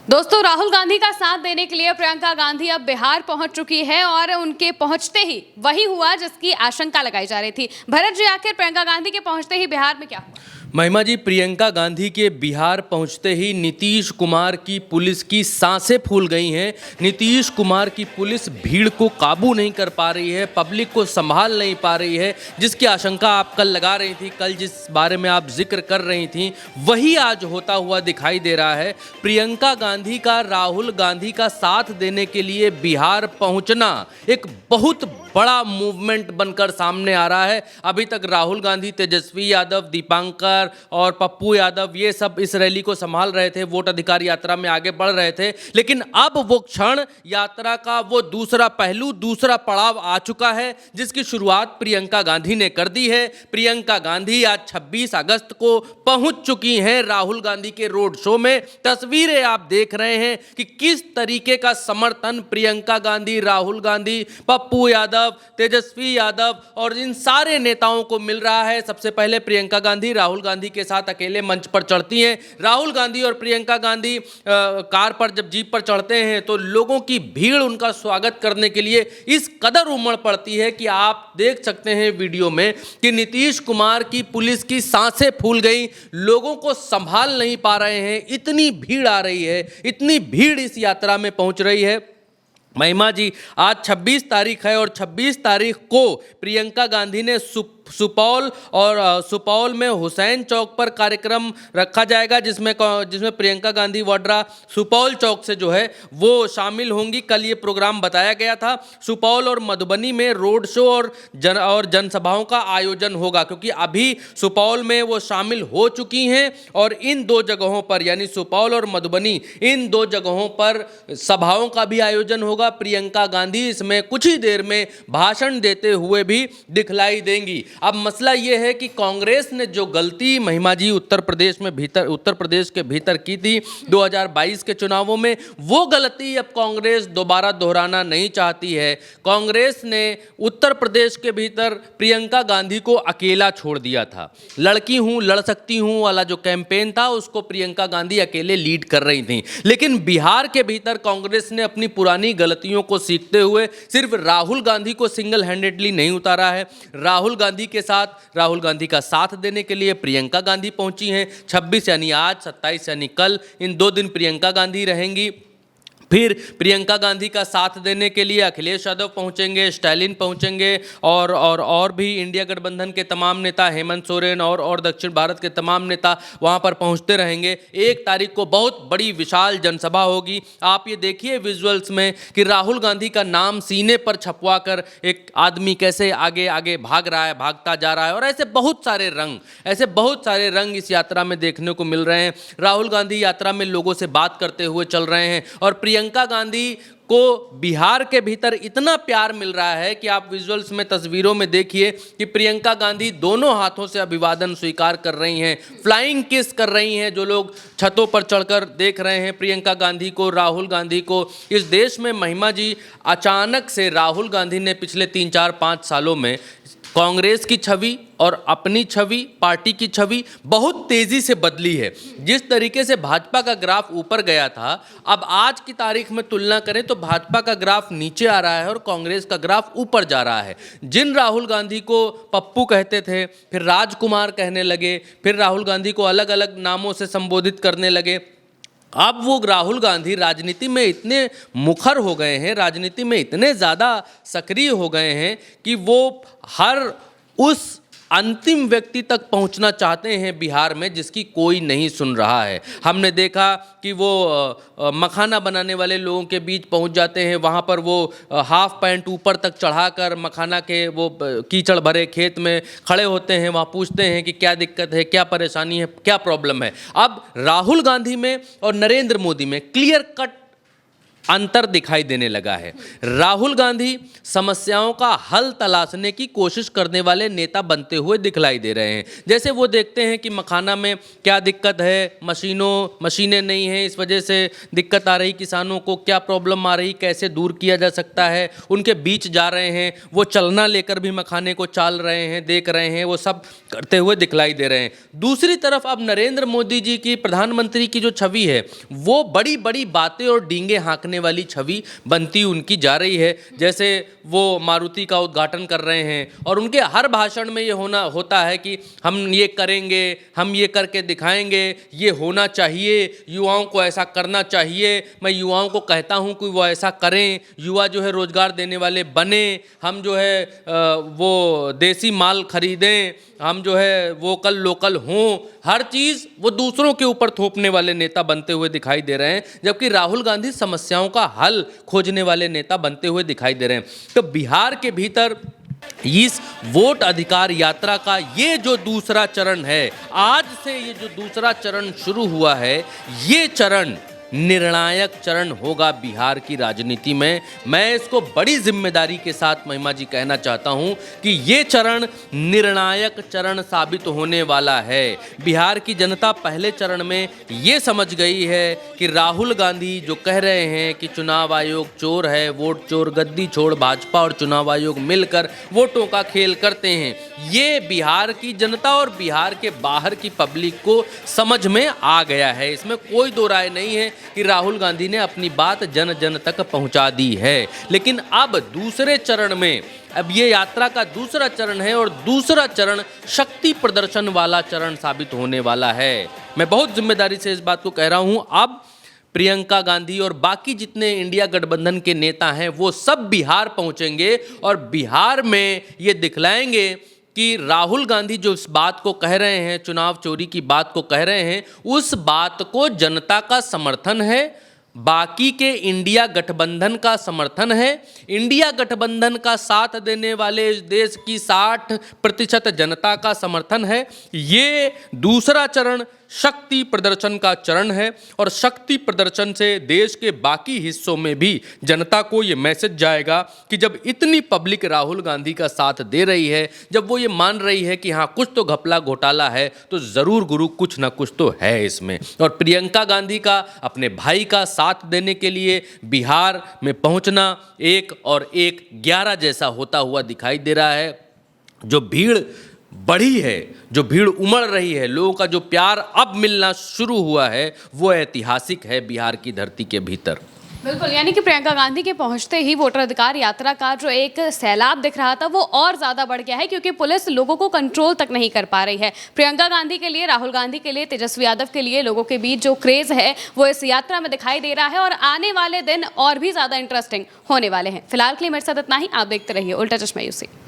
दोस्तों, राहुल गांधी का साथ देने के लिए प्रियंका गांधी अब बिहार पहुंच चुकी है और उनके पहुंचते ही वही हुआ जिसकी आशंका लगाई जा रही थी। भरत जी, आखिर प्रियंका गांधी के पहुंचते ही बिहार में क्या हुआ? महिमा जी, प्रियंका गांधी के बिहार पहुंचते ही नीतीश कुमार की पुलिस की सांसें फूल गई हैं। नीतीश कुमार की पुलिस भीड़ को काबू नहीं कर पा रही है, पब्लिक को संभाल नहीं पा रही है। जिसकी आशंका आप कल लगा रही थी, कल जिस बारे में आप जिक्र कर रही थी, वही आज होता हुआ दिखाई दे रहा है। प्रियंका गांधी का राहुल गांधी का साथ देने के लिए बिहार पहुंचना एक बहुत बड़ा मूवमेंट बनकर सामने आ रहा है। अभी तक राहुल गांधी, तेजस्वी यादव, दीपांकर और पप्पू यादव ये सब इस रैली को संभाल रहे थे, वोट अधिकार यात्रा में आगे बढ़ रहे थे। लेकिन अब वो क्षण, यात्रा का वो दूसरा पहलू, दूसरा पड़ाव आ चुका है, जिसकी शुरुआत प्रियंका गांधी ने कर दी है। प्रियंका गांधी आज 26 अगस्त को पहुंच चुकी हैं राहुल गांधी के रोड शो में। तस्वीरें आप देख रहे हैं कि किस तरीके का समर्थन प्रियंका गांधी, राहुल गांधी, पप्पू यादव, तेजस्वी यादव और इन सारे नेताओं को मिल रहा है। सबसे पहले प्रियंका गांधी राहुल गांधी के साथ अकेले मंच पर चढ़ती हैं। राहुल गांधी और प्रियंका गांधी कार पर जब जीप पर चढ़ते हैं तो लोगों की भीड़ उनका स्वागत करने के लिए इस कदर उमड़ पड़ती है कि आप देख सकते हैं वीडियो में कि नीतीश कुमार की पुलिस की सांसें फूल गई, लोगों को संभाल नहीं पा रहे हैं। इतनी भीड़ आ रही है, इतनी भीड़ इस यात्रा में पहुंच रही है। महिमा जी, आज 26 तारीख है और 26 तारीख को प्रियंका गांधी ने सुपौल में हुसैन चौक पर कार्यक्रम रखा जाएगा, जिसमें प्रियंका गांधी वड्रा सुपौल चौक से जो है वो शामिल होंगी। कल ये प्रोग्राम बताया गया था। सुपौल और मधुबनी में रोड शो और जनसभाओं का आयोजन होगा, क्योंकि अभी सुपौल में वो शामिल हो चुकी हैं और इन दो जगहों पर, यानी सुपौल और मधुबनी, इन दो जगहों पर सभाओं का भी आयोजन होगा। प्रियंका गांधी इसमें कुछ ही देर में भाषण देते हुए भी दिखलाई देंगी। अब मसला यह है कि कांग्रेस ने जो गलती, महिमा जी, उत्तर प्रदेश के भीतर की थी 2022 के चुनावों में, वो गलती अब कांग्रेस दोबारा दोहराना नहीं चाहती है। कांग्रेस ने उत्तर प्रदेश के भीतर प्रियंका गांधी को अकेला छोड़ दिया था। लड़की हूं, लड़ सकती हूं वाला जो कैंपेन था, उसको प्रियंका गांधी अकेले लीड कर रही थी। लेकिन बिहार के भीतर कांग्रेस ने अपनी पुरानी गलतियों को सीखते हुए सिर्फ राहुल गांधी को सिंगल हैंडेडली नहीं उतारा है। राहुल गांधी के साथ, राहुल गांधी का साथ देने के लिए प्रियंका गांधी पहुंची हैं। 26 यानी आज, 27 यानी कल, इन 2 दिन प्रियंका गांधी रहेंगी। फिर प्रियंका गांधी का साथ देने के लिए अखिलेश यादव पहुंचेंगे, स्टालिन पहुंचेंगे और भी इंडिया गठबंधन के तमाम नेता, हेमंत सोरेन और दक्षिण भारत के तमाम नेता वहां पर पहुंचते रहेंगे। 1 तारीख को बहुत बड़ी विशाल जनसभा होगी। आप ये देखिए विजुअल्स में कि राहुल गांधी का नाम सीने पर छपवा कर एक आदमी कैसे आगे आगे भाग रहा है, भागता जा रहा है। और ऐसे बहुत सारे रंग इस यात्रा में देखने को मिल रहे हैं। राहुल गांधी यात्रा में लोगों से बात करते हुए चल रहे हैं और प्रियंका गांधी को बिहार के भीतर इतना प्यार मिल रहा है कि आप विजुअल्स में, तस्वीरों में देखिए कि प्रियंका गांधी दोनों हाथों से अभिवादन स्वीकार कर रही हैं, फ्लाइंग किस कर रही हैं। जो लोग छतों पर चढ़कर देख रहे हैं प्रियंका गांधी को, राहुल गांधी को। इस देश में, महिमा जी, अचानक से राहुल गांधी ने पिछले 3, 4, 5 सालों में कांग्रेस की छवि और अपनी छवि, पार्टी की छवि बहुत तेजी से बदली है। जिस तरीके से भाजपा का ग्राफ ऊपर गया था, अब आज की तारीख में तुलना करें तो भाजपा का ग्राफ नीचे आ रहा है और कांग्रेस का ग्राफ ऊपर जा रहा है। जिन राहुल गांधी को पप्पू कहते थे, फिर राजकुमार कहने लगे, फिर राहुल गांधी को अलग अलग नामों से संबोधित करने लगे। अब वो राहुल गांधी राजनीति में इतने मुखर हो गए हैं, राजनीति में इतने ज़्यादा सक्रिय हो गए हैं कि वो हर उस अंतिम व्यक्ति तक पहुंचना चाहते हैं बिहार में जिसकी कोई नहीं सुन रहा है। हमने देखा कि वो मखाना बनाने वाले लोगों के बीच पहुंच जाते हैं, वहां पर वो हाफ पैंट ऊपर तक चढ़ाकर मखाना के वो कीचड़ भरे खेत में खड़े होते हैं, वहां पूछते हैं कि क्या दिक्कत है, क्या परेशानी है, क्या प्रॉब्लम है। अब राहुल गांधी में और नरेंद्र मोदी में क्लियर कट अंतर दिखाई देने लगा है। राहुल गांधी समस्याओं का हल तलाशने की कोशिश करने वाले नेता बनते हुए दिखलाई दे रहे हैं। जैसे वो देखते हैं कि मखाना में क्या दिक्कत है, मशीनें नहीं हैं, इस वजह से दिक्कत आ रही, किसानों को क्या प्रॉब्लम आ रही, कैसे दूर किया जा सकता है, उनके बीच जा रहे हैं, वो चलना लेकर भी मखाने को चाल रहे हैं, देख रहे हैं, वो सब करते हुए दिखलाई दे रहे हैं। दूसरी तरफ अब नरेंद्र मोदी जी की, प्रधानमंत्री की जो छवि है वो बड़ी बड़ी बातें और डींगे हाँकने वाली छवि बनती उनकी जा रही है। जैसे वो मारुति का उद्घाटन कर रहे हैं और उनके हर भाषण में ये होता है कि हम ये करेंगे, हम ये करके दिखाएंगे, ये होना चाहिए, युवाओं को ऐसा करना चाहिए, मैं युवाओं को कहता हूं कि वो ऐसा करें, युवा जो है रोजगार देने वाले बने, हम जो है वो देसी माल खरीदें, हम जो है वोकल लोकल हों, हर चीज़ वो दूसरों के ऊपर थोपने वाले नेता बनते हुए दिखाई दे रहे हैं। जबकि राहुल गांधी समस्याओं का हल खोजने वाले नेता बनते हुए दिखाई दे रहे हैं। तो बिहार के भीतर इस वोट अधिकार यात्रा का ये जो दूसरा चरण है, आज से ये जो दूसरा चरण शुरू हुआ है, ये चरण निर्णायक चरण होगा बिहार की राजनीति में। मैं इसको बड़ी जिम्मेदारी के साथ महिमा जी कहना चाहता हूं कि ये चरण निर्णायक चरण साबित होने वाला है। बिहार की जनता पहले चरण में ये समझ गई है कि राहुल गांधी जो कह रहे हैं कि चुनाव आयोग चोर है, वोट चोर, गद्दी छोड़, भाजपा और चुनाव आयोग मिलकर वोटों का खेल करते हैं, ये बिहार की जनता और बिहार के बाहर की पब्लिक को समझ में आ गया है। इसमें कोई दो राय नहीं है कि राहुल गांधी ने अपनी बात जन जन तक पहुंचा दी है। लेकिन अब दूसरे चरण में, अब ये यात्रा का दूसरा चरण है और दूसरा चरण शक्ति प्रदर्शन वाला चरण साबित होने वाला है। मैं बहुत जिम्मेदारी से इस बात को कह रहा हूं। अब प्रियंका गांधी और बाकी जितने इंडिया गठबंधन के नेता हैं वो सब बिहार पहुंचेंगे और बिहार में ये दिखलाएंगे कि राहुल गांधी जो इस बात को कह रहे हैं, चुनाव चोरी की बात को कह रहे हैं, उस बात को जनता का समर्थन है, बाकी के इंडिया गठबंधन का समर्थन है, इंडिया गठबंधन का साथ देने वाले इस देश की 60% जनता का समर्थन है। ये दूसरा चरण शक्ति प्रदर्शन का चरण है और शक्ति प्रदर्शन से देश के बाकी हिस्सों में भी जनता को ये मैसेज जाएगा कि जब इतनी पब्लिक राहुल गांधी का साथ दे रही है, जब वो ये मान रही है कि हाँ कुछ तो घपला घोटाला है, तो ज़रूर गुरु कुछ ना कुछ तो है इसमें। और प्रियंका गांधी का अपने भाई का साथ देने के लिए बिहार में पहुंचना 1 और 1 11 जैसा होता हुआ दिखाई दे रहा है। जो भीड़ बढ़ी है, जो भीड़ उमड़ रही है, लोगों का जो प्यार अब मिलना शुरू हुआ है, वो ऐतिहासिक है बिहार की धरती के भीतर। बिल्कुल, यानी कि प्रियंका गांधी के पहुंचते ही वोटर अधिकार यात्रा का जो एक सैलाब दिख रहा था वो और ज़्यादा बढ़ गया है, क्योंकि पुलिस लोगों को कंट्रोल तक नहीं कर पा रही है। प्रियंका गांधी के लिए, राहुल गांधी के लिए, तेजस्वी यादव के लिए लोगों के बीच जो क्रेज़ है वो इस यात्रा में दिखाई दे रहा है और आने वाले दिन और भी ज़्यादा इंटरेस्टिंग होने वाले हैं। फिलहाल के लिए मेरे साथ इतना ही। आप देखते रहिए उल्टा चश्मा यूसी।